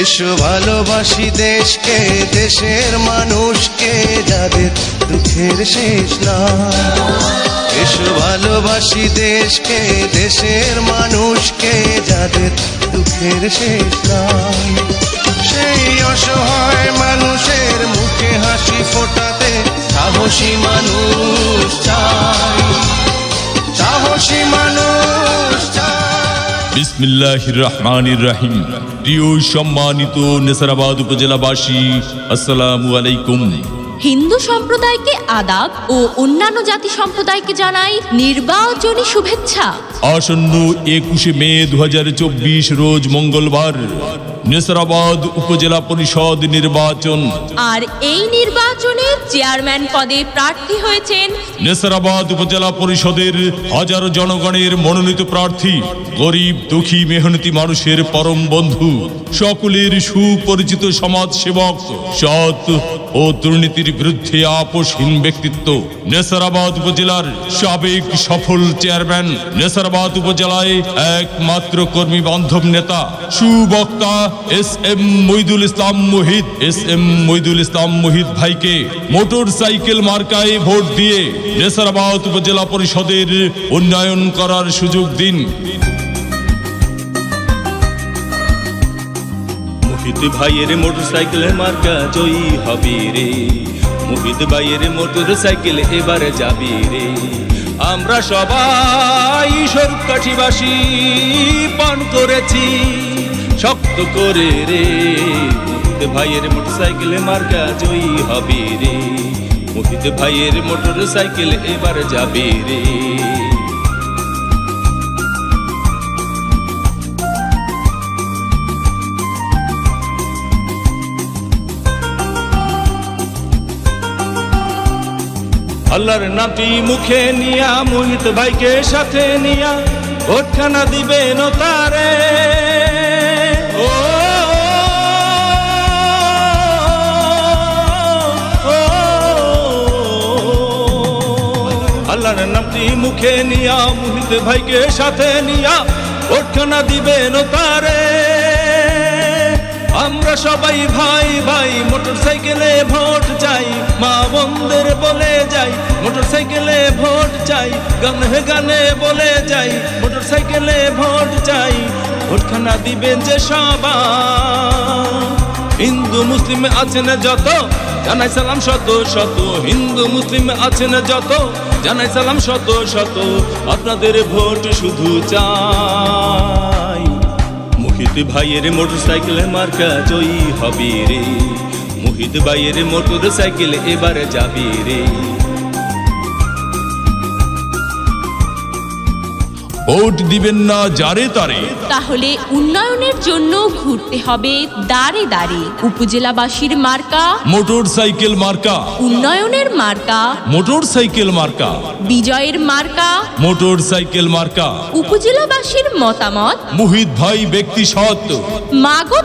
এসো ভালোবাসি দেশকে, দেশের মানুষকে, যাদের দুঃখের শেষ নাই। এসো ভালোবাসি দেশকে, দেশের মানুষকে, যাদের দুঃখের শেষ নাই। সেই অসহায় মানুষের মুখে হাসি ফোটাতে সাহসী মানুষ চাই, সাহসী মানুষ চাই। বিসমিল্লাহির রহমানির রহিম। প্রিয় সম্মানিত নেসারাবাদ উপজেলাবাসী, আসসালামু আলাইকুম। হিন্দু সম্প্রদায়কে আদাব ও অন্যান্য জাতি সম্প্রদায়কে জানাই নির্বাচনী শুভেচ্ছা। আসন্ন 21শে মে 2024 রোজ মঙ্গলবার নেসারাবাদ উপজেলা পরিষদ নির্বাচন। আর এই নির্বাচনে চেয়ারম্যান পদে প্রার্থী হয়েছেন নেসারাবাদ উপজেলা পরিষদের হাজারো জনগণের মনোনীত প্রার্থী, গরিব দুঃখী মেহনতি মানুষের পরম বন্ধু, সকলের সুপরিচিত সমাজ সেবক, সৎ ও দুর্নীতির বিরুদ্ধে আপোষহীন ব্যক্তিত্ব, নেসারাবাদ উপজেলার সাবেক সফল চেয়ারম্যান, নেসারাবাদ উপজেলায় একমাত্র কর্মী বান্ধব নেতা, সুবক্তা এস.এম. মইদুল ইসলাম মুহিত। এস.এম. মইদুল ইসলাম মুহিত ভাইকে মোটর সাইকেল মার্কায় ভোট দিয়ে নেসারাবাদ উপজেলা পরিষদের উন্নয়ন করার সুযোগ দিন। মুহিত ভাইয়ের মোটর সাইকেল মার্কা জয়ী হবে রে, মুহিত ভাইয়ের মোটর সাইকেল এবারে যাবে রে। আমরা সবাই সরকাঠিবাসী পান করেছি শক্ত করে রে, মুহিত ভাইয়ের মোটর সাইকেল মার্কা জয়ী হবে রে, মুহিত ভাইয়ের মোটর সাইকেল এবার যাবে রে। আল্লাহর নামটি মুখে নিয়া, মুহিত ভাইকে সাথে নিয়া ভোটখানা দিবেন তারে। ও আল্লাহর নামটি মুখে নিয়া, মুহিত ভাইকে সাথে নিয়া ভোটখানা দিবেন তারে। আমরা সবাই ভাই ভাই মোটর সাইকেলে ভোট চাই, মা বোনদের বলে যাই মোটর সাইকেলে ভোট চাই, গানে গানে বলে যাই মোটর সাইকেলে ভোট চাই। ভোটখানা দিবেন যে সবাই, হিন্দু মুসলিম আছেন যত জানাই সালাম শত শত, হিন্দু মুসলিম আছেন যত জানাই সালাম শত শত, আপনাদের ভোট শুধু চাই। মুহিত ভাইয়ের মোটর সাইকেল মার্কা জয়ী হবে রে, মুহিত ভাইয়ের মোটর সাইকেল এবারে যাবে রে। ভোট দিবেন না যারে তারে, তাহলে উন্নয়নের জন্য ঘুরতে হবে দাঁড়ে দাঁড়ে। উপজেলাবাসীর মার্কা মোটর সাইকেল মার্কা, উন্নয়নের মার্কা মোটর সাইকেল মার্কা, বিজয়ের মার্কা মোটর সাইকেল মার্কা। উপজেলাবাসীর মতামত মুহিত ভাই ব্যক্তি সৎ, মাগো